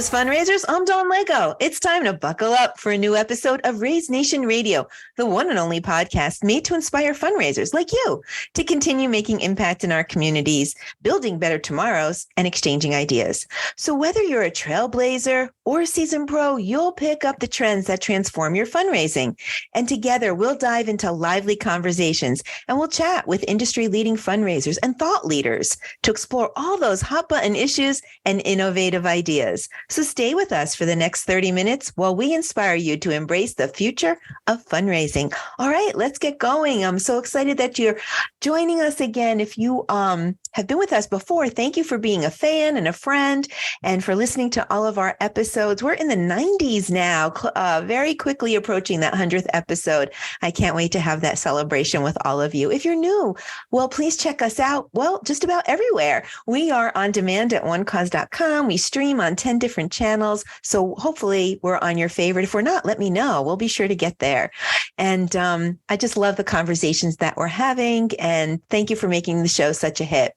Fearless Fundraisers, I'm Dawn Lego. It's time to buckle up for a new episode of Raise Nation Radio, the one and only podcast made to inspire fundraisers like you to continue making impact in our communities, building better tomorrows, and exchanging ideas. So whether you're a trailblazer or a seasoned pro, you'll pick up the trends that transform your fundraising. And together, we'll dive into lively conversations and we'll chat with industry-leading fundraisers and thought leaders to explore all those hot button issues and innovative ideas. So stay with us for the next 30 minutes while we inspire you to embrace the future of fundraising. All right, let's get going. I'm so excited that you're joining us again. If you have been with us before, thank you for being a fan and a friend and for listening to all of our episodes. We're in the 90s now, very quickly approaching that 100th episode. I can't wait to have that celebration with all of you. If you're new, well, please check us out. Well, just about everywhere. We are on demand at onecause.com. We stream on 10 different channels. So hopefully we're on your favorite. If we're not, let me know. We'll be sure to get there. And I just love the conversations that we're having. And thank you for making the show such a hit.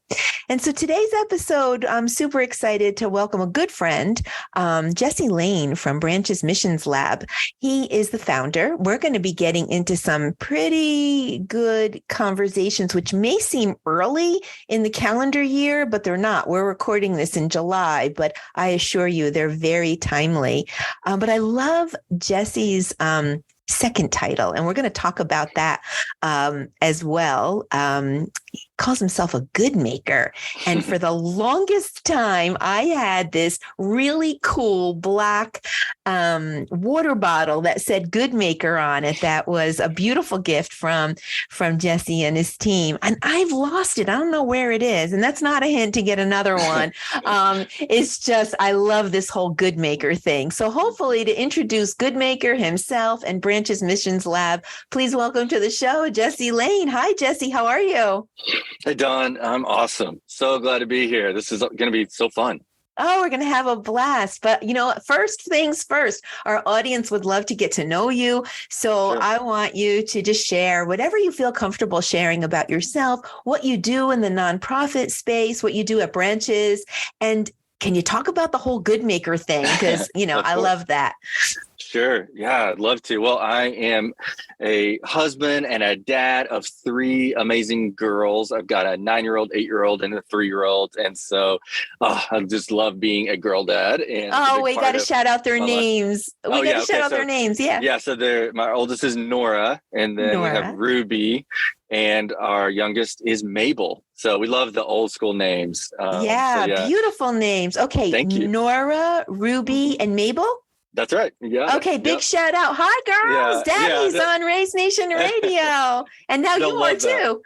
And so today's episode, I'm super excited to welcome a good friend, Jesse Lane from Branch's Missions Lab. He is the founder. We're going to be getting into some pretty good conversations, which may seem early in the calendar year, but they're not. We're recording this in July, but I assure you they're very timely. But I love Jesse's second title, and we're going to talk about that as well. He calls himself a good maker. And for the longest time, I had this really cool black water bottle that said good maker on it. That was a beautiful gift from Jesse and his team. And I've lost it. I don't know where it is. And that's not a hint to get another one. It's just, I love this whole good maker thing. So hopefully to introduce good maker himself and Branch's Missions Lab, please welcome to the show, Jesse Lane. Hi, Jesse. How are you? Hey, Dawn. I'm awesome. So glad to be here. This is going to be so fun. Oh, we're going to have a blast. But, first things first, our audience would love to get to know you. So sure. I want you to just share whatever you feel comfortable sharing about yourself, what you do in the nonprofit space, what you do at Branches. And can you talk about the whole good maker thing? Because, I love that. Sure. Yeah, I'd love to. Well, I am a husband and a dad of 3 amazing girls. I've got a 9-year-old, 8-year-old, and a 3-year-old. And so I just love being a girl dad. And we got to shout out their names. Shout out their names. Yeah. Yeah. So my oldest is Nora, and then we have Ruby, and our youngest is Mabel. So we love the old school names. Beautiful names. Okay. Thank you. Nora, Ruby, and Mabel. That's right. Yeah. Okay. Big shout out. Hi, girls. Daddy's on Raise Nation Radio. And now you are too.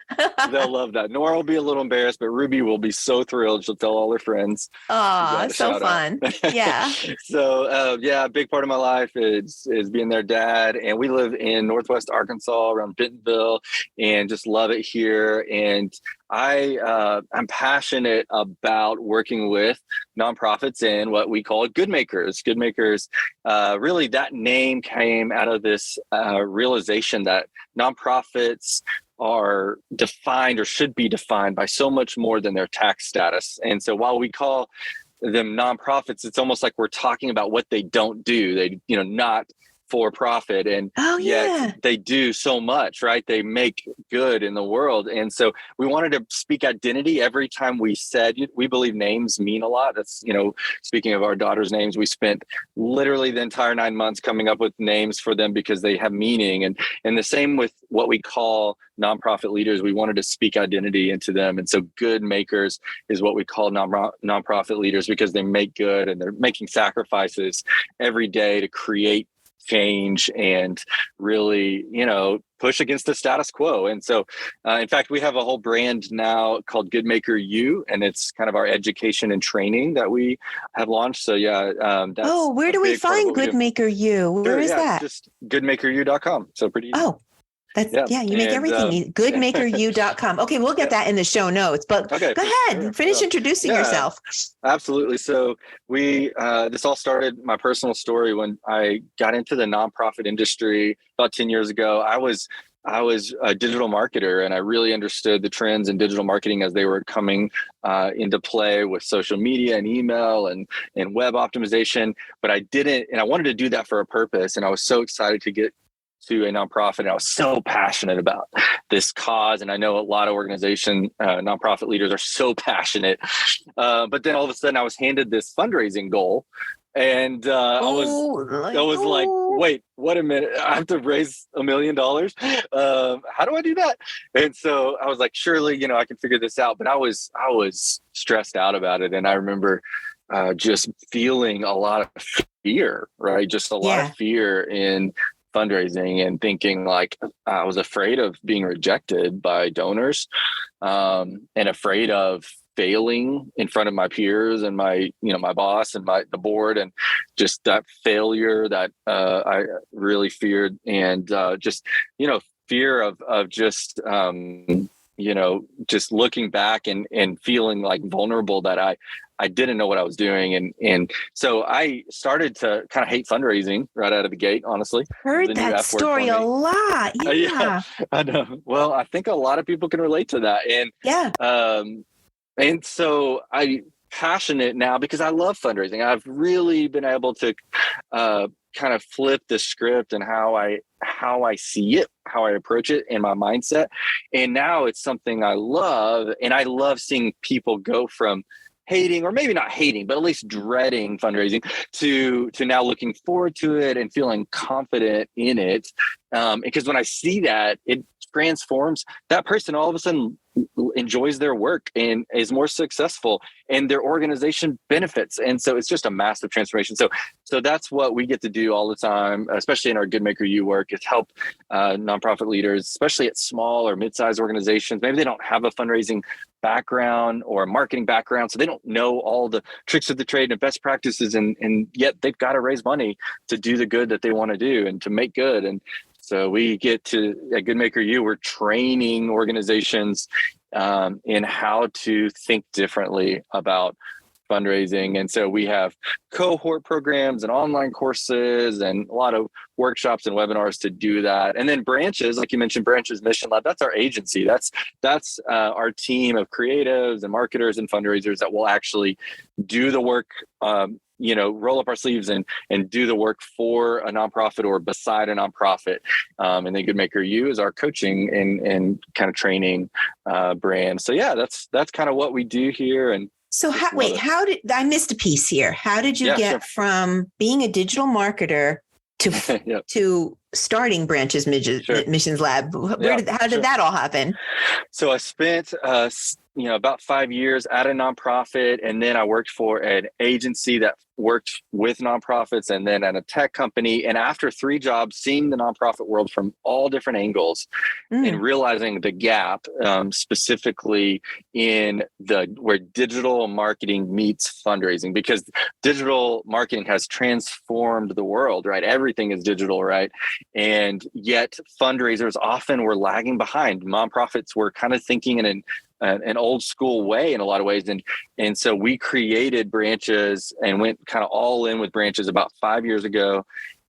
They'll love that. Nora will be a little embarrassed, but Ruby will be so thrilled. She'll tell all her friends. Oh, so fun. Yeah. So, a big part of my life is being their dad. And we live in Northwest Arkansas around Bentonville and just love it here. And I'm passionate about working with nonprofits and what we call good makers. Good makers, really that name came out of this realization that nonprofits are defined or should be defined by so much more than their tax status. And so while we call them nonprofits, it's almost like we're talking about what they don't do. They, not for profit, and yet they do so much, right? They make good in the world. And so we wanted to speak identity every time we said, we believe names mean a lot. That's, speaking of our daughter's names, we spent literally the entire 9 months coming up with names for them because they have meaning. And the same with what we call nonprofit leaders, we wanted to speak identity into them. And so good makers is what we call nonprofit leaders because they make good and they're making sacrifices every day to create change and really, push against the status quo. And so, in fact, we have a whole brand now called goodmakerU, and it's kind of our education and training that we have launched. So that's where do we find goodmakerU? Where is that? Just goodmakeru.com. So pretty easy. Oh, you make everything. Goodmakeru.com. Okay, we'll get that in the show notes, but go ahead, finish introducing yourself. Absolutely. So this all started my personal story when I got into the nonprofit industry about 10 years ago. I was a digital marketer, and I really understood the trends in digital marketing as they were coming into play with social media and email and web optimization. But I didn't, and I wanted to do that for a purpose. And I was so excited to get to a nonprofit. And I was so passionate about this cause. And I know a lot of nonprofit leaders are so passionate. But then all of a sudden I was handed this fundraising goal. And I was like, wait, what a minute. I have to raise $1 million. How do I do that? And so I was like, surely, I can figure this out. But I was stressed out about it. And I remember just feeling a lot of fear, right? Just a lot of fear in fundraising, and thinking like I was afraid of being rejected by donors, and afraid of failing in front of my peers and my boss and the board, and just that failure that I really feared, and just fear of just just looking back and feeling like vulnerable, that I didn't know what I was doing. And so I started to kind of hate fundraising right out of the gate, honestly. Heard that story a lot. Yeah. I know. Well, I think a lot of people can relate to that. And and so I'm passionate now because I love fundraising. I've really been able to kind of flip the script and how I see it, how I approach it, and my mindset. And now it's something I love, and I love seeing people go from hating, or maybe not hating, but at least dreading fundraising, to now looking forward to it and feeling confident in it. Because when I see that, it transforms that person. All of a sudden enjoys their work and is more successful, and their organization benefits. And so it's just a massive transformation. So that's what we get to do all the time, especially in our goodmakerU work, is help nonprofit leaders, especially at small or mid-sized organizations. Maybe they don't have a fundraising background or a marketing background, so they don't know all the tricks of the trade and best practices, and yet they've got to raise money to do the good that they want to do and to make good. And so we get to, at goodmakerU, we're training organizations in how to think differently about fundraising. And so we have cohort programs and online courses and a lot of workshops and webinars to do that. And then Branches, like you mentioned, Branches Mission Lab, that's our agency. That's our team of creatives and marketers and fundraisers that will actually do the work, roll up our sleeves and do the work for a nonprofit or beside a nonprofit. And then goodmakerU is our coaching and kind of training brand. So yeah, that's kind of what we do here. And so how did I missed a piece here? How did you get from being a digital marketer to to starting Branches Missions Lab? How did that all happen? So I spent about 5 years at a nonprofit, and then I worked for an agency that worked with nonprofits, and then at a tech company. And after 3 jobs, seeing the nonprofit world from all different angles and realizing the gap, specifically in where digital marketing meets fundraising, because digital marketing has transformed the world, right? Everything is digital, right? And yet fundraisers often were lagging behind. Nonprofits were kind of thinking in an old school way in a lot of ways. And so we created Branches and went kind of all in with Branches about 5 years ago.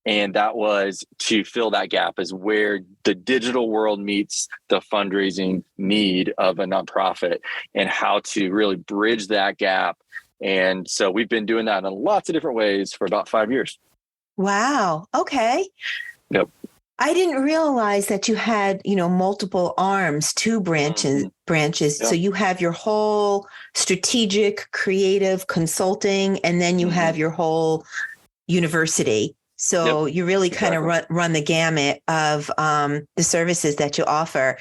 And that was to fill that gap, is where the digital world meets the fundraising need of a nonprofit, and how to really bridge that gap. And so we've been doing that in lots of different ways for about 5 years. Wow. Okay. Yep. I didn't realize that you had, multiple arms to branches. Yeah. So you have your whole strategic, creative consulting, and then you have your whole university. So you really kind of run the gamut of the services that you offer.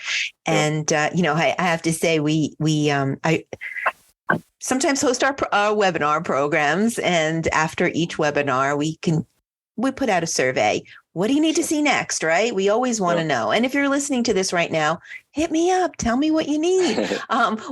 And, I have to say, I sometimes host our webinar programs. And after each webinar, we put out a survey. What do you need to see next, right? We always want to know. And if you're listening to this right now, hit me up. Tell me what you need.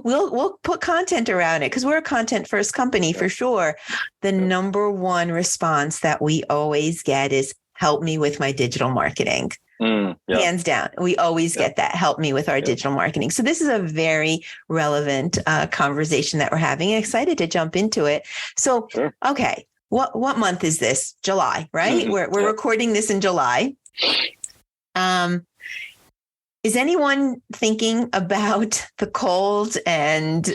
We'll put content around it, because we're a content first company for sure. The number one response that we always get is, help me with my digital marketing. Hands down. We always get that. Help me with our digital marketing. So this is a very relevant conversation that we're having. Excited to jump into it. So, okay. What month is this? July, right? We're recording this in July. Is anyone thinking about the cold and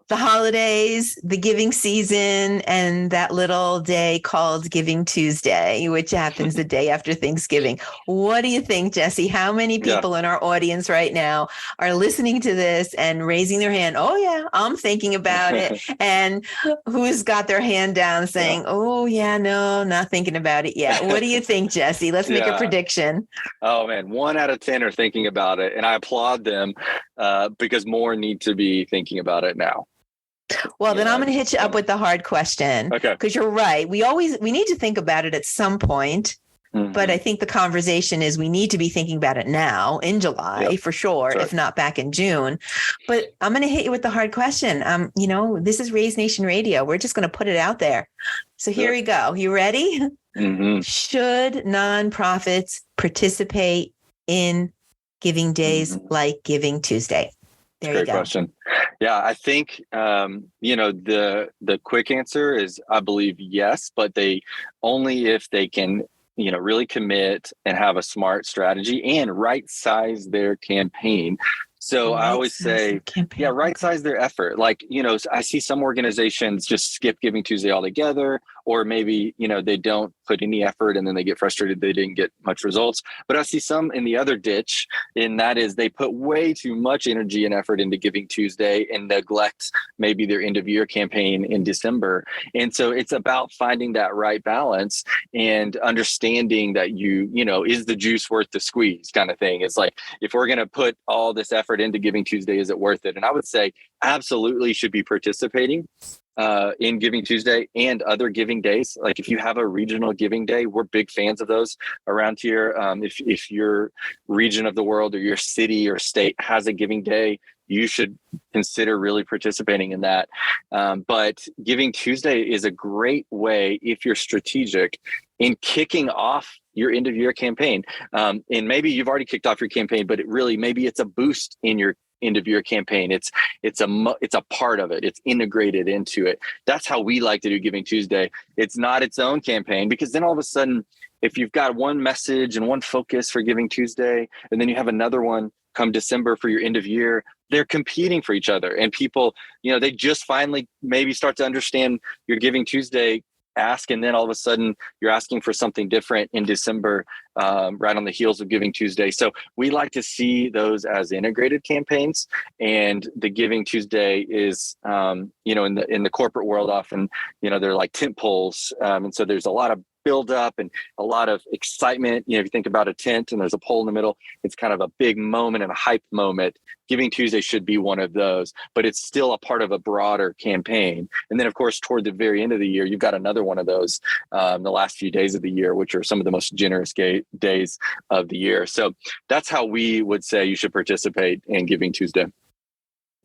the holidays, the giving season, and that little day called Giving Tuesday, which happens the day after Thanksgiving? What do you think, Jesse? How many people in our audience right now are listening to this and raising their hand? Oh, yeah, I'm thinking about it. And who's got their hand down saying, oh, yeah, no, not thinking about it yet. What do you think, Jesse? Let's make a prediction. Oh, man, 1 out of 10 are thinking about it. And I applaud them because more need to be thinking about it now. Well, then I'm going to hit you up with the hard question. Okay. Because you're right. We need to think about it at some point. Mm-hmm. But I think the conversation is we need to be thinking about it now in July for sure, right. If not back in June. But I'm going to hit you with the hard question. This is Raise Nation Radio. We're just going to put it out there. So here we go. You ready? Mm-hmm. Should nonprofits participate in giving days like Giving Tuesday? There you go. Great question. Yeah, I think, the quick answer is I believe yes, but they only if they can, really commit and have a smart strategy and right size their campaign. So I always say, right size their effort. Like, I see some organizations just skip Giving Tuesday altogether, or maybe, they don't put any effort and then they get frustrated they didn't get much results. But I see some in the other ditch, and that is they put way too much energy and effort into Giving Tuesday and neglect maybe their end of year campaign in December. And so it's about finding that right balance and understanding that is the juice worth the squeeze kind of thing. It's like, if we're going to put all this effort into Giving Tuesday, is it worth it? And I would say absolutely should be participating in Giving Tuesday and other giving days. Like if you have a regional giving day, we're big fans of those around here. If your region of the world or your city or state has a giving day, you should consider really participating in that. But Giving Tuesday is a great way, if you're strategic, in kicking off your end of year campaign. And maybe you've already kicked off your campaign, but maybe it's a boost in your end of year campaign. It's a part of it. It's integrated into it. That's how we like to do Giving Tuesday. It's not its own campaign, because then all of a sudden, if you've got one message and one focus for Giving Tuesday, and then you have another one come December for your end of year, they're competing for each other. And people, they just finally maybe start to understand your Giving Tuesday ask, and then all of a sudden you're asking for something different in December, right on the heels of Giving Tuesday. So we like to see those as integrated campaigns. And the Giving Tuesday is, in the corporate world, often, they're like tent poles. And so there's a lot of build up and a lot of excitement. If you think about a tent and there's a pole in the middle, it's kind of a big moment and a hype moment. Giving Tuesday should be one of those, but it's still a part of a broader campaign. And then, of course, toward the very end of the year, you've got another one of those, the last few days of the year, which are some of the most generous days of the year. So that's how we would say you should participate in Giving Tuesday.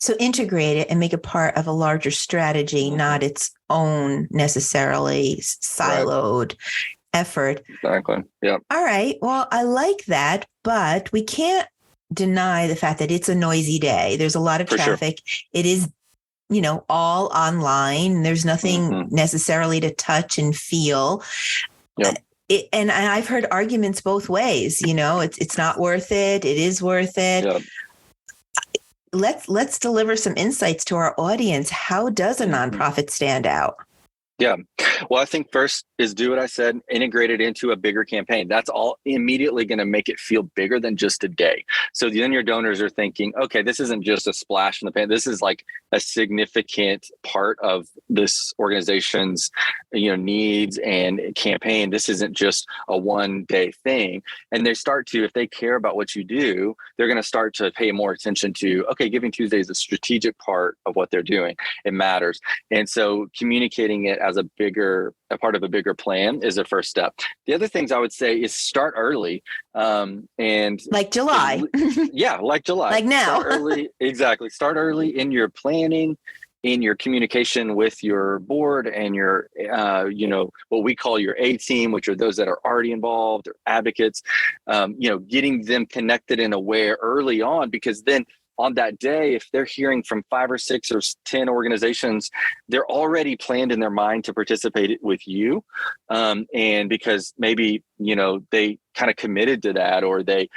So integrate it and make it part of a larger strategy, not its own necessarily siloed effort. Exactly. Yeah. All right. Well, I like that, but we can't deny the fact that it's a noisy day. There's a lot of traffic. Sure. It is, all online. There's nothing necessarily to touch and feel. Yep. And I've heard arguments both ways. It's not worth it. It is worth it. Yep. Let's deliver some insights to our audience. How does a nonprofit stand out? Yeah. Well, I think first is do what I said, integrate it into a bigger campaign. That's all immediately going to make it feel bigger than just a day. So then your donors are thinking, okay, this isn't just a splash in the pan. This is like a significant part of this organization's, needs and campaign. This isn't just a one-day thing. And they start to, if they care about what you do, they're going to start to pay more attention to, okay, Giving Tuesday is a strategic part of what they're doing. It matters. And so communicating it as a part of a bigger plan is the first step. The other things I would say is start early. And like July. Like July. Like now. Start early. Exactly. Start early in your planning, in your communication with your board and your, what we call your A team, which are those that are already involved or advocates, getting them connected and aware early on, because then on that day, if they're hearing from 5 or 6 or 10 organizations, they're already planned in their mind to participate with you. And because maybe, they kind of committed to that, or they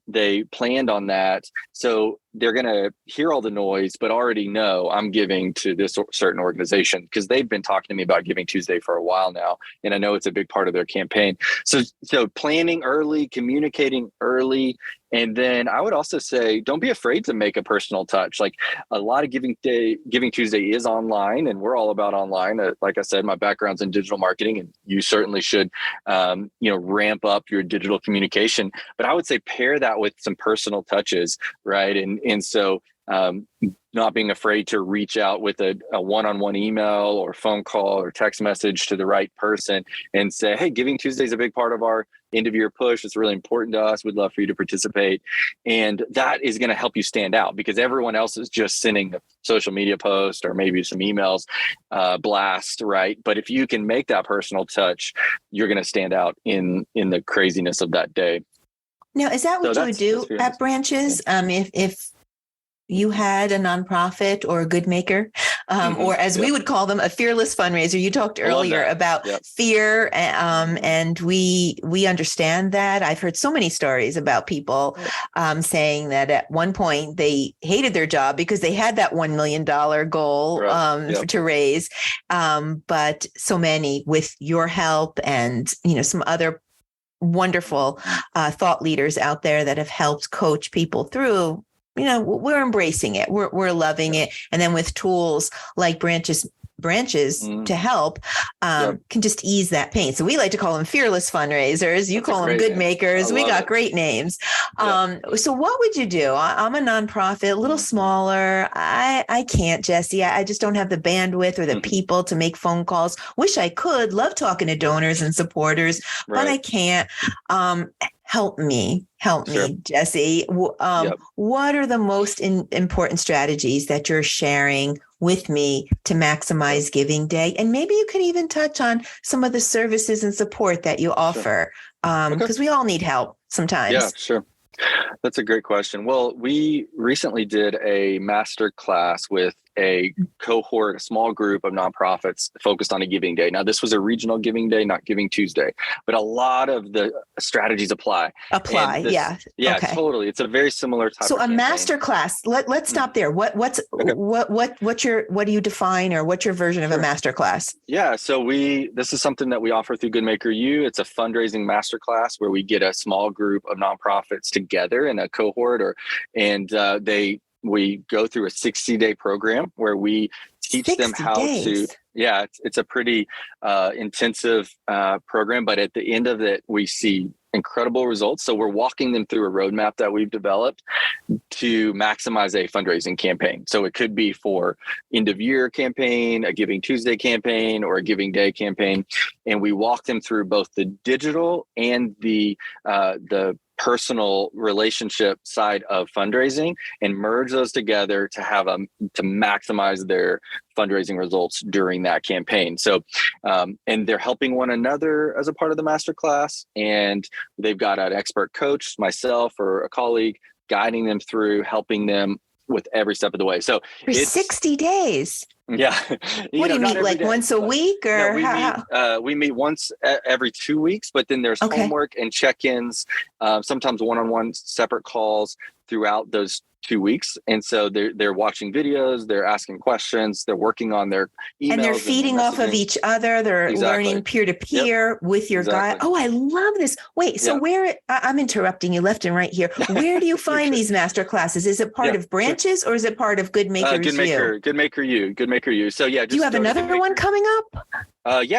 they planned on that. So they're going to hear all the noise, but already know I'm giving to this certain organization because they've been talking to me about Giving Tuesday for a while now. And I know it's a big part of their campaign. So planning early, communicating early. And then I would also say, don't be afraid to make a personal touch. Like a lot of Giving Tuesday is online, and we're all about online. Like I said, my background's in digital marketing, and you certainly should, ramp up your digital communication. But I would say pair that with some personal touches, right? And so not being afraid to reach out with a one-on-one email or phone call or text message to the right person and say, hey, Giving Tuesday is a big part of our end of year push. It's really important to us. We'd love for you to participate. And that is going to help you stand out because everyone else is just sending a social media post or maybe some emails blast, right? But if you can make that personal touch, you're going to stand out in the craziness of that day. Now, is that what you would do at branches? If you had a nonprofit or a good maker, or as we would call them, a fearless fundraiser. You talked earlier about fear, and we understand that. I've heard so many stories about people saying that at one point they hated their job because they had that $1 million goal to raise, but so many with your help and some other wonderful thought leaders out there that have helped coach people through. We're embracing it. We're loving it. And then with tools like branches to help can just ease that pain. So we like to call them fearless fundraisers. You call them good makers. We got great names. So what would you do? I'm a nonprofit, a little smaller. I can't, Jesse. I just don't have the bandwidth or the people to make phone calls. Wish I could. Love talking to donors and supporters, but I can't. Help me, Jesse. What are the most important strategies that you're sharing with me to maximize Giving Day? And maybe you could even touch on some of the services and support that you offer, because we all need help sometimes. Yeah, sure. That's a great question. Well, we recently did a master class with a cohort, a small group of nonprofits focused on a Giving Day. Now, this was a regional Giving Day, not Giving Tuesday, but a lot of the strategies apply. Yeah, okay. Totally. It's a very similar type. So, a master class. Let's stop there. What do you define, or what's your version of a master class? Yeah. So this is something that we offer through goodmakerU. It's a fundraising master class where we get a small group of nonprofits together in a cohort, we go through a 60-day program where we teach them how to. Yeah, it's a pretty intensive program, but at the end of it, we see incredible results. So we're walking them through a roadmap that we've developed to maximize a fundraising campaign. So it could be for end of year campaign, a Giving Tuesday campaign, or a Giving Day campaign. And we walk them through both the digital and the personal relationship side of fundraising and merge those together to maximize their fundraising results during that campaign. So, and they're helping one another as a part of the masterclass, and they've got an expert coach, myself or a colleague, guiding them through, helping them with every step of the way. So for 60 days. Yeah. What do you meet, like day, once a week, or we meet once every 2 weeks, but then there's homework and check-ins, sometimes one-on-one separate calls throughout those 2 weeks. And so they're watching videos, they're asking questions, they're working on their emails. And they're feeding off of each other. They're learning peer-to-peer with your guide. Oh, I love this. Wait, so I'm interrupting you left and right here. Where do you find these master classes? Is it part of branches or is it part of goodmakerU? goodmakerU. So do you have another one coming up?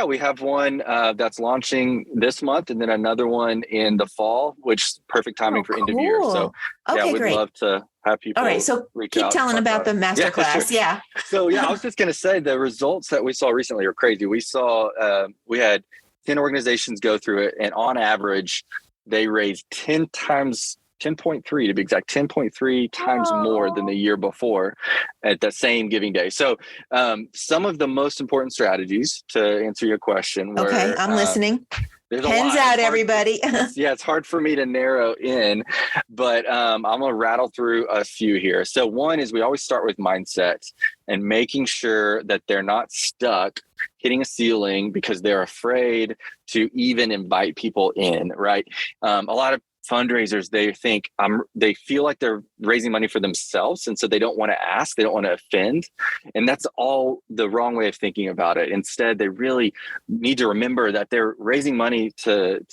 We have one that's launching this month, and then another one in the fall, which is perfect timing for end of year. So we'd love to have people. All right, so keep telling about the masterclass. Yeah. So I was just going to say the results that we saw recently are crazy. We saw we had 10 organizations go through it, and on average, they raised 10.3 to be exact, 10.3 times more than the year before at the same Giving Day. So some of the most important strategies, to answer your question, were, I'm listening. Pens out, everybody. It's hard for me to narrow in, but I'm going to rattle through a few here. So one is we always start with mindset and making sure that they're not stuck hitting a ceiling because they're afraid to even invite people in, right? A lot of fundraisers, they feel like they're raising money for themselves. And so they don't want to ask, they don't want to offend. And that's all the wrong way of thinking about it. Instead, they really need to remember that they're raising money to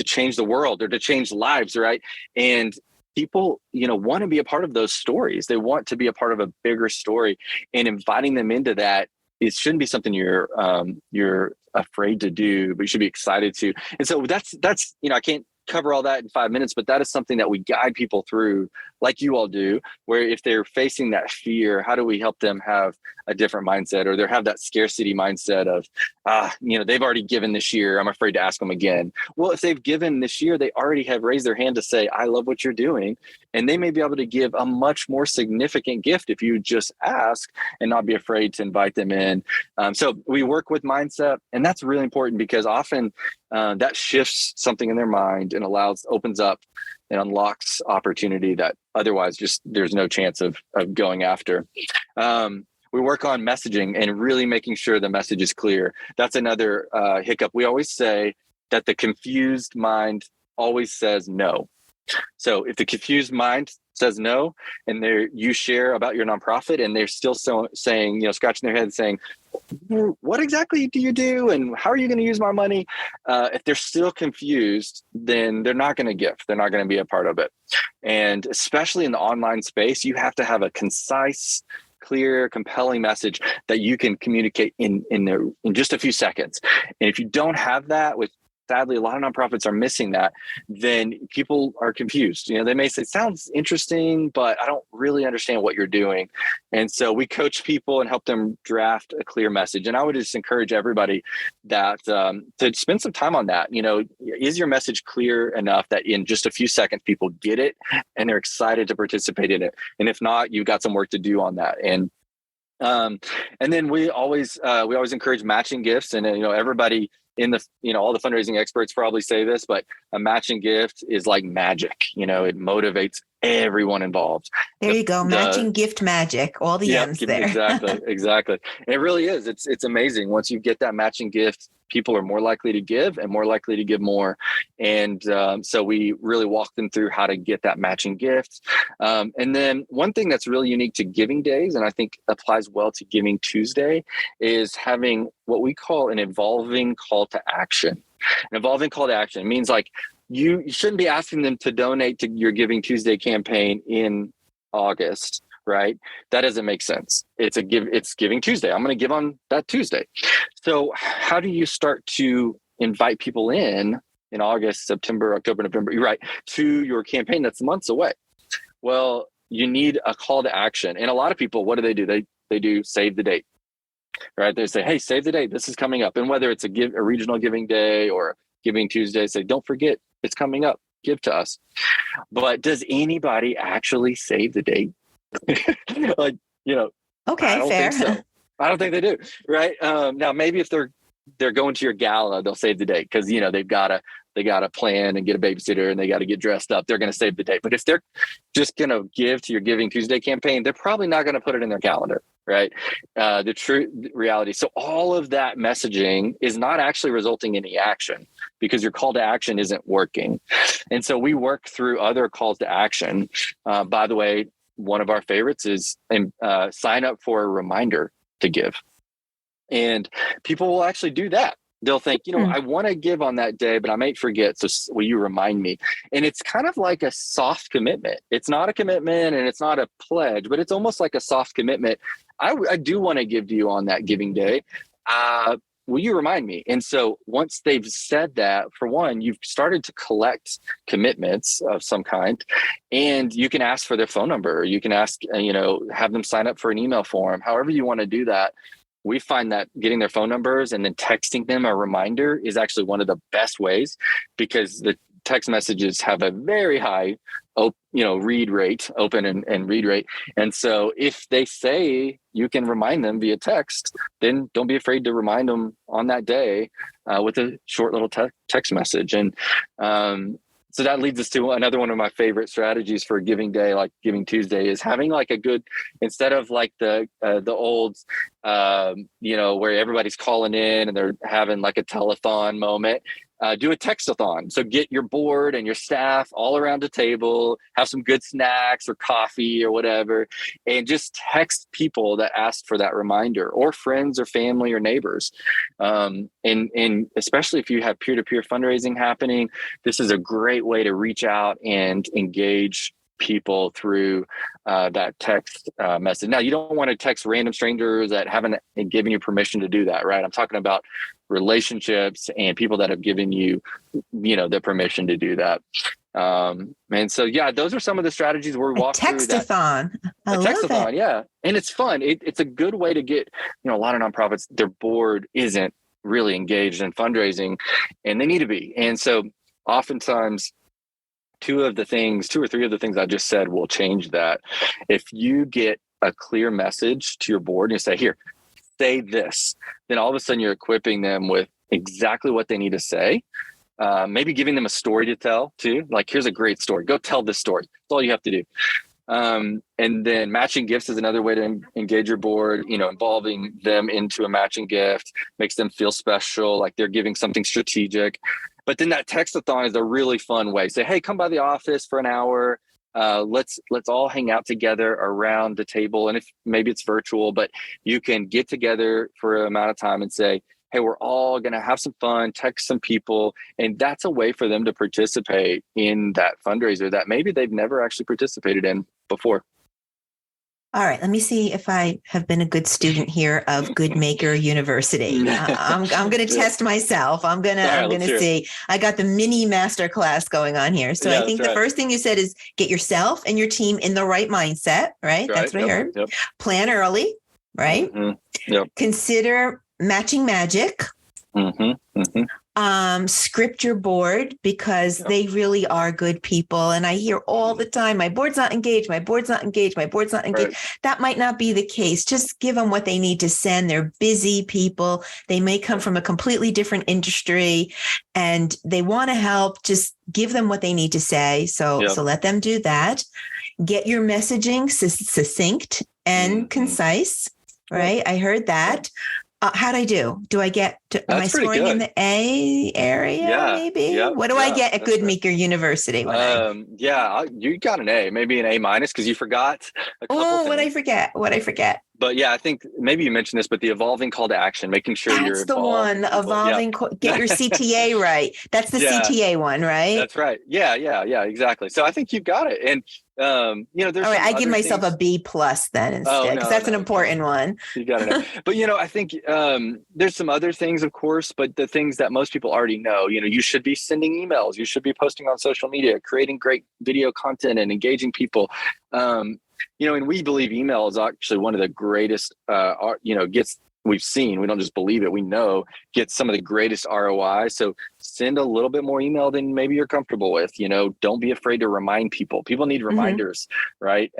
change the world or to change lives, right? And people, want to be a part of those stories. They want to be a part of a bigger story, and inviting them into that, it shouldn't be something you're afraid to do, but you should be excited to. And so that's I can't cover all that in 5 minutes, but that is something that we guide people through, like you all do, where if they're facing that fear, how do we help them have a different mindset, or they have that scarcity mindset of, they've already given this year, I'm afraid to ask them again. Well, if they've given this year, they already have raised their hand to say, I love what you're doing. And they may be able to give a much more significant gift if you just ask and not be afraid to invite them in. So we work with mindset, and that's really important because often that shifts something in their mind and opens up and unlocks opportunity that otherwise just there's no chance of going after. We work on messaging and really making sure the message is clear. That's another hiccup. We always say that the confused mind always says no. So if the confused mind says no, and you share about your nonprofit, and they're still saying, scratching their head saying, what exactly do you do? And how are you going to use my money? If they're still confused, then they're not going to give. They're not going to be a part of it. And especially in the online space, you have to have a concise, clear, compelling message that you can communicate in just a few seconds. And if you don't have that, sadly, a lot of nonprofits are missing that, then people are confused. They may say, sounds interesting, but I don't really understand what you're doing. And so we coach people and help them draft a clear message. And I would just encourage everybody that to spend some time on that. Is your message clear enough that in just a few seconds, people get it and they're excited to participate in it? And if not, you've got some work to do on that. And then we always encourage matching gifts, and everybody in the all the fundraising experts probably say this, but a matching gift is like magic. It motivates everyone involved. There you go. Matching gift magic. All the M's there. Exactly. And it really is. It's amazing. Once you get that matching gift, people are more likely to give and more likely to give more. And so we really walk them through how to get that matching gift. And then one thing that's really unique to Giving Days, and I think applies well to Giving Tuesday, is having what we call an evolving call to action. An evolving call to action means like you shouldn't be asking them to donate to your Giving Tuesday campaign in August, right? That doesn't make sense. It's Giving Tuesday. I'm going to give on that Tuesday. So how do you start to invite people in August, September, October, November, you're right, to your campaign that's months away? Well, you need a call to action. And a lot of people, what do? They do save the date, right? They say, hey, save the date. This is coming up. And whether it's a regional Giving Day or Giving Tuesday, say, don't forget, it's coming up. Give to us. But does anybody actually save the date? Okay, I don't think so. I don't think they do, right? Now, maybe if they're going to your gala, they'll save the date because they got to plan and get a babysitter and they got to get dressed up. They're going to save the date. But if they're just going to give to your Giving Tuesday campaign, they're probably not going to put it in their calendar, right? The true reality. So all of that messaging is not actually resulting in any action because your call to action isn't working. And so we work through other calls to action. By the way, one of our favorites is sign up for a reminder to give. And people will actually do that. They'll think, I want to give on that day, but I might forget. So will you remind me? And it's kind of like a soft commitment. It's not a commitment and it's not a pledge, but it's almost like a soft commitment. I do want to give to you on that Giving Day. Will you remind me? And so once they've said that, for one, you've started to collect commitments of some kind, and you can ask for their phone number. You can ask, have them sign up for an email form, however you want to do that. We find that getting their phone numbers and then texting them a reminder is actually one of the best ways, because the text messages have a very high, read rate, open and read rate. And so if they say you can remind them via text, then don't be afraid to remind them on that day with a short little text message. And so that leads us to another one of my favorite strategies for Giving Day, like Giving Tuesday, is having like a good, instead of like the old, where everybody's calling in and they're having like a telethon moment. do a textathon. So get your board and your staff all around a table, have some good snacks or coffee or whatever, and just text people that asked for that reminder, or friends or family or neighbors. And especially if you have peer-to-peer fundraising happening, this is a great way to reach out and engage people through that text message. Now, you don't want to text random strangers that haven't given you permission to do that, right? I'm talking about relationships and people that have given you, the permission to do that. And so, yeah, those are some of the strategies we're walking through. Textathon. I love textathon, it. yeah. And it's fun. It's a good way to get, a lot of nonprofits, their board isn't really engaged in fundraising, and they need to be. And so oftentimes, two or three of the things I just said will change that. If you get a clear message to your board and you say, here, say this, then all of a sudden you're equipping them with exactly what they need to say. Maybe giving them a story to tell too. Like, here's a great story. Go tell this story. That's all you have to do. And then matching gifts is another way to engage your board, involving them into a matching gift makes them feel special, like they're giving something strategic. But then that textathon is a really fun way. Say, hey, come by the office for an hour. Let's all hang out together around the table. And if maybe it's virtual, but you can get together for an amount of time and say, hey, we're all going to have some fun, text some people. And that's a way for them to participate in that fundraiser that maybe they've never actually participated in before. All right, let me see if I have been a good student here of Goodmaker University. I'm going to test myself. I'm going to see. I got the mini master class going on here. So I think the first thing you said is get yourself and your team in the right mindset, right? That's what I heard. Yep. Plan early, right? Mm-hmm. Yep. Consider matching magic. Mm-hmm. Mm-hmm. Script your board, because they really are good people. And I hear all the time, my board's not engaged. Right. That might not be the case. Just give them what they need to send. They're busy people. They may come from a completely different industry and they want to help. Just give them what they need to say. So let them do that. Get your messaging succinct and concise, right? I heard that. How'd I do? Am I scoring in the A area maybe? Yeah, what do I get at Goodmaker University? You got an A, maybe an A minus because you forgot a couple things. What I forget. But yeah, I think maybe you mentioned this, but the evolving call to action, making sure That's the one, evolving, get your CTA right. That's the CTA one, right? That's right. Yeah, exactly. So I think you've got it. And, there's all right, I give myself a B plus then instead, because that's an important one. You got it. But, I think there's some other things, of course, but the things that most people already know, you should be sending emails, you should be posting on social media, creating great video content and engaging people. And we believe email is actually one of the greatest, gets we've seen. We don't just believe it. We know gets some of the greatest ROI. So send a little bit more email than maybe you're comfortable with. Don't be afraid to remind people. People need reminders, right?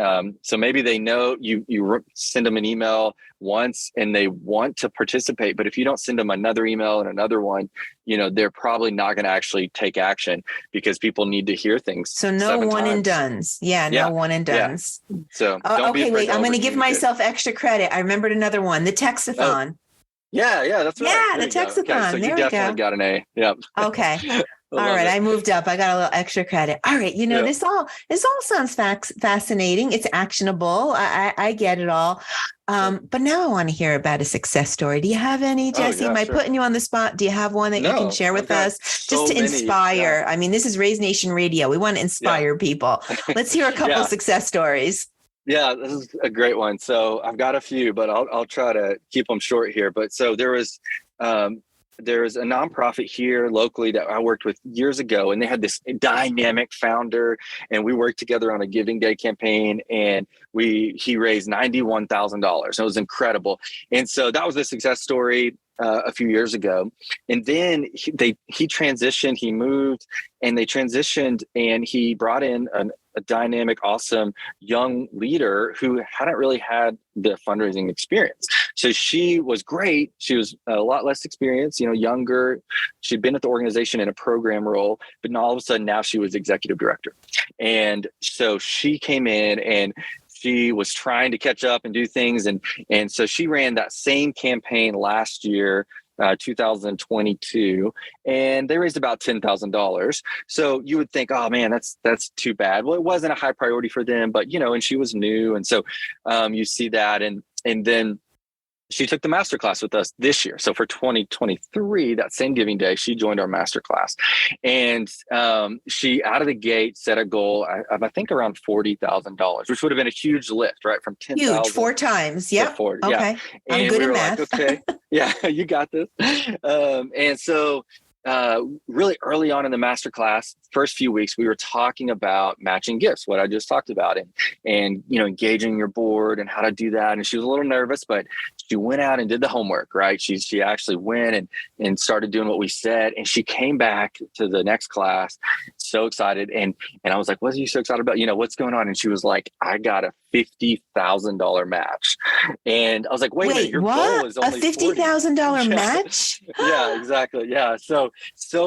So maybe they know you send them an email once and they want to participate. But if you don't send them another email and another one, they're probably not going to actually take action because people need to hear things. So no one and dones. No one and dones. Yeah. So wait, I'm going to give myself extra credit. I remembered another one, the textathon. Yeah, that's right. Yeah, the textathon. Okay, so you definitely got an A. Yep. Okay. All right. I moved up. I got a little extra credit. All right. This all sounds fascinating. It's actionable. I get it all. But now I want to hear about a success story. Do you have any, Jesse? Am I putting you on the spot? Do you have one that you can share with us just to inspire? I mean, this is Raise Nation Radio. We want to inspire people. Let's hear a couple success stories. Yeah, this is a great one. So I've got a few, but I'll try to keep them short here. But so there was a nonprofit here locally that I worked with years ago, and they had this dynamic founder, and we worked together on a Giving Day campaign, and he raised $91,000. It was incredible. And so that was a success story a few years ago. And then he transitioned, he moved, and they transitioned, and he brought in a dynamic, awesome young leader who hadn't really had the fundraising experience. So she was great. She was a lot less experienced, younger. She'd been at the organization in a program role, but all of a sudden now she was executive director. And so she came in and she was trying to catch up and do things. And so she ran that same campaign last year 2022, and they raised about $10,000. So you would think, oh man, that's too bad. Well, it wasn't a high priority for them, but and she was new, and so you see that, and then she took the masterclass with us this year. So for 2023, that same Giving Day, she joined our masterclass, and she out of the gate set a goal of I think around $40,000, which would have been a huge lift, right? From 10,000 huge, 4 times. Yeah. Okay. Yeah. I'm good at math. Like, okay, yeah, you got this. And so really early on in the masterclass, first few weeks, we were talking about matching gifts, what I just talked about, and engaging your board and how to do that. And she was a little nervous, but she went out and did the homework, right? She actually went and started doing what we said. And she came back to the next class so excited. And I was like, what are you so excited about? What's going on? And she was like, I got a $50,000 match. And I was like, wait a minute, your goal is only a $50,000 match? Yeah, exactly. Yeah. So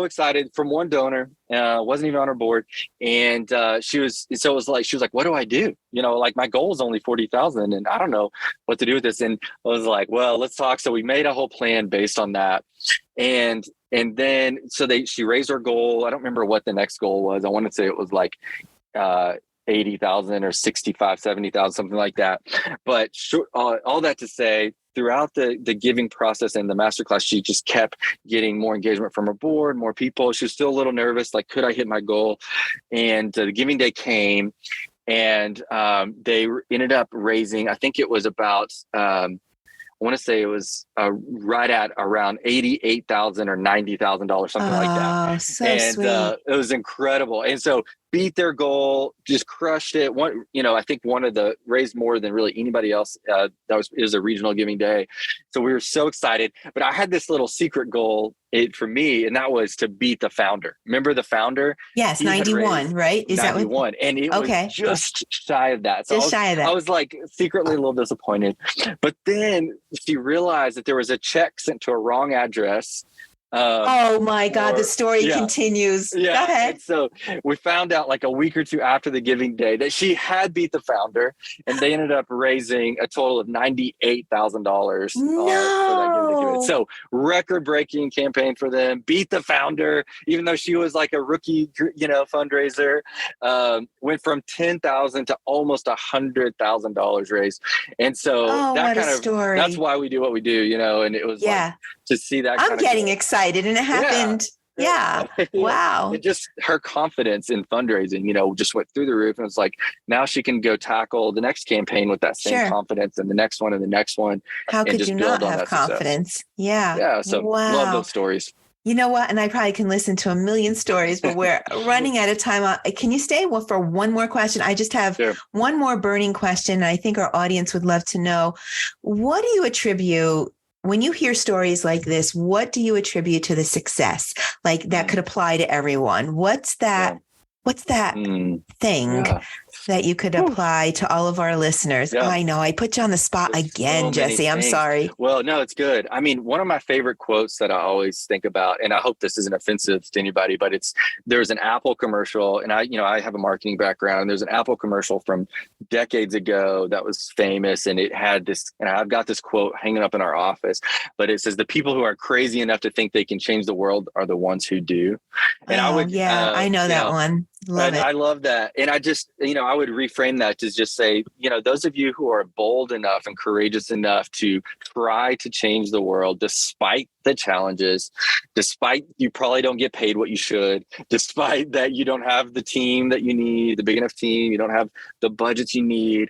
excited from one donor, wasn't even on her board. And she was like, what do I do? Like my goal is only 40,000 and I don't know what to do with this. And I was like, well, let's talk. So we made a whole plan based on that. And then, she raised her goal. I don't remember what the next goal was. I want to say it was like, 80,000 or 65, 70,000, something like that. But all that to say, throughout the giving process and the masterclass, she just kept getting more engagement from her board, more people. She was still a little nervous, like, could I hit my goal? And the Giving Day came, and they ended up raising, I think it was about, I want to say it was right at around $88,000 or $90,000, something like that. So and sweet. It was incredible. And so beat their goal, just crushed it. I think one of the raised more than really anybody else. Is a regional Giving Day. So we were so excited, but I had this little secret goal for me, and that was to beat the founder. Remember the founder? Yes. 91, right? Is 91, that what? and it was just shy of that. So shy of that. I was like secretly a little disappointed, but then she realized that there was a check sent to a wrong address. Oh my God, the story continues. Yeah. Go ahead. And so we found out like a week or two after the Giving Day that she had beat the founder, and they ended up raising a total of $98,000 for that Giving Day. So record-breaking campaign for them, beat the founder, even though she was like a rookie, fundraiser, went from $10,000 to almost $100,000 raised. And so that's why we do what we do, and it was like to see that. I'm getting excited. And it happened. Yeah. Wow. And just her confidence in fundraising, just went through the roof. And it's like, now she can go tackle the next campaign with that same confidence, and the next one and the next one. How could you not have confidence? Success. Yeah. Yeah. So love those stories. You know what? And I probably can listen to a million stories, but we're running out of time. Can you stay for one more question? I just have one more burning question. And I think our audience would love to know, what do you attribute, when you hear stories like this, what do you attribute to the success? Like that could apply to everyone. What's that thing that you could apply to all of our listeners? Yeah. I know I put you on the spot again, Jesse. I'm sorry. Well, no, it's good. I mean, one of my favorite quotes that I always think about, and I hope this isn't offensive to anybody, but there's an Apple commercial, and I have a marketing background. There's an Apple commercial from decades ago that was famous, and it had this, and I've got this quote hanging up in our office, but it says, the people who are crazy enough to think they can change the world are the ones who do. And I know that one. Love it. I love that. And I just, I would reframe that to just say, those of you who are bold enough and courageous enough to try to change the world, despite the challenges, despite you probably don't get paid what you should, despite that you don't have the team that you need, the big enough team, you don't have the budgets you need,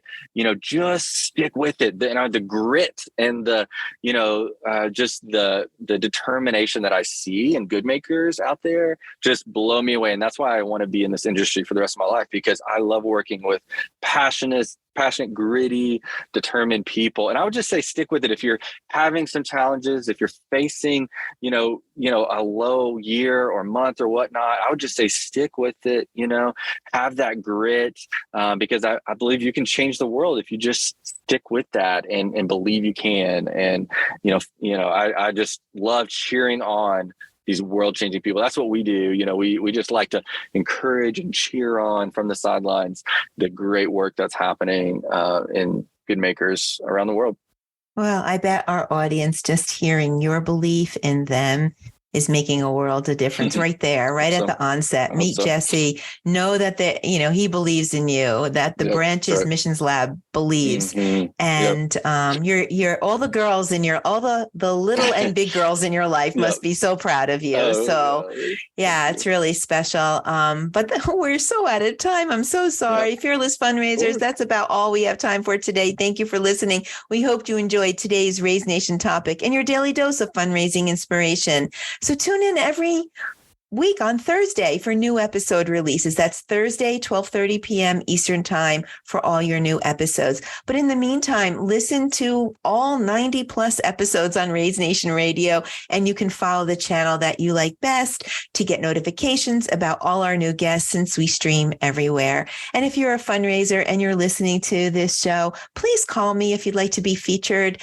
just stick with it. The grit and the, just the determination that I see in good makers out there just blow me away. And that's why I want to be in this industry for the rest of my life, because I love working with passionate, gritty, determined people. And I would just say, stick with it. If you're having some challenges, if you're facing, a low year or month or whatnot, I would just say, stick with it, have that grit, because I believe you can change the world if you just stick with that and believe you can. And, I just love cheering on these world-changing people. That's what we do. We just like to encourage and cheer on from the sidelines the great work that's happening in good makers around the world. Well, I bet our audience just hearing your belief in them is making a world of difference right there, right at the onset. Meet Jesse. Know that he believes in you, that the Branches Missions Lab believes. And you're all the girls in all the little and big girls in your life must be so proud of you. It's really special. But we're so out of time. I'm so sorry. Fearless Fundraisers, that's about all we have time for today. Thank you for listening. We hope you enjoyed today's Raise Nation topic and your daily dose of fundraising inspiration. So tune in every week on Thursday for new episode releases. That's Thursday, 12:30 p.m. Eastern Time for all your new episodes. But in the meantime, listen to all 90 plus episodes on Raise Nation Radio, and you can follow the channel that you like best to get notifications about all our new guests since we stream everywhere. And if you're a fundraiser and you're listening to this show, please call me if you'd like to be featured.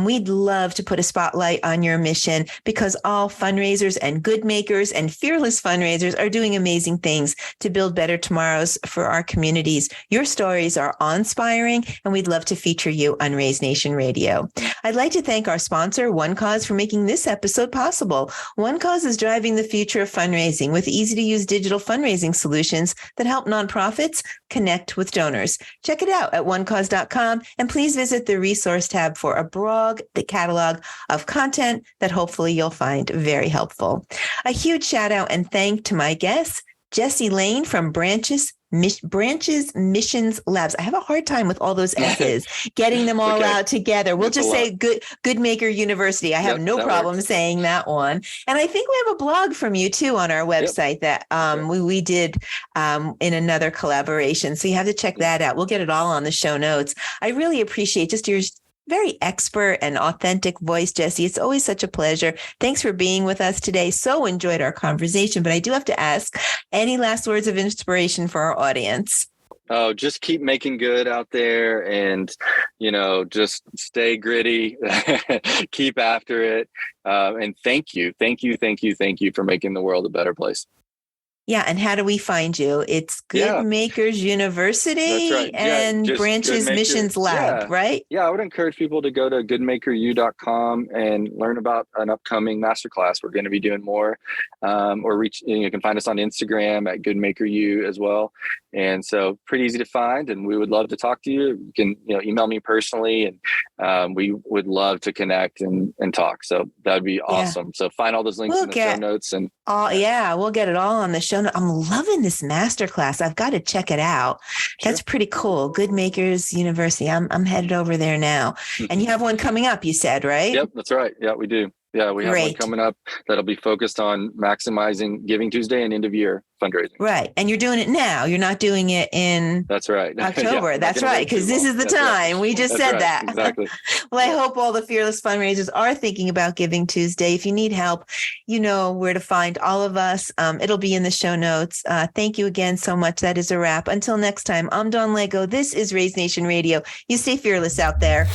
We'd love to put a spotlight on your mission, because all fundraisers and good makers and fearless fundraisers are doing amazing things to build better tomorrows for our communities. Your stories are awe-inspiring, and we'd love to feature you on Raise Nation Radio. I'd like to thank our sponsor, One Cause, for making this episode possible. One Cause is driving the future of fundraising with easy-to-use digital fundraising solutions that help nonprofits connect with donors. Check it out at onecause.com, and please visit the resource tab for a broad catalog of content that hopefully you'll find very helpful. A huge shout out and thank to my guest, Jesse Lane from Branches Missions Labs. I have a hard time with all those S's, getting them all out together. We'll just say Goodmaker University. I have no problem saying that one. And I think we have a blog from you too on our website that we did in another collaboration. So you have to check that out. We'll get it all on the show notes. I really appreciate just your very expert and authentic voice, Jesse. It's always such a pleasure. Thanks for being with us today. So enjoyed our conversation, but I do have to ask, any last words of inspiration for our audience? Oh, just keep making good out there, and, just stay gritty, keep after it. And thank you for making the world a better place. Yeah. And how do we find you? It's Goodmakers University and Branches Missions Lab, right? Yeah. I would encourage people to go to goodmakeru.com and learn about an upcoming masterclass. We're going to be doing more, you can find us on Instagram at goodmakerU as well. And so pretty easy to find, and we would love to talk to you. You can, email me personally, and we would love to connect and talk. So that'd be awesome. So find all those links in the show notes, and we'll get it all on the show. I'm loving this masterclass. I've got to check it out. That's pretty cool. Goodmakers University. I'm headed over there now. And you have one coming up, you said, right? Yep, that's right. Yeah, we do. Yeah, we have one coming up that'll be focused on maximizing Giving Tuesday and end of year fundraising. Right. And you're doing it now. You're not doing it in October. That's right. Because this is the time. We just said that. Exactly. Well, I hope all the fearless fundraisers are thinking about Giving Tuesday. If you need help, you know where to find all of us. It'll be in the show notes. Thank you again so much. That is a wrap. Until next time, I'm Dawn Lego. This is Raise Nation Radio. You stay fearless out there.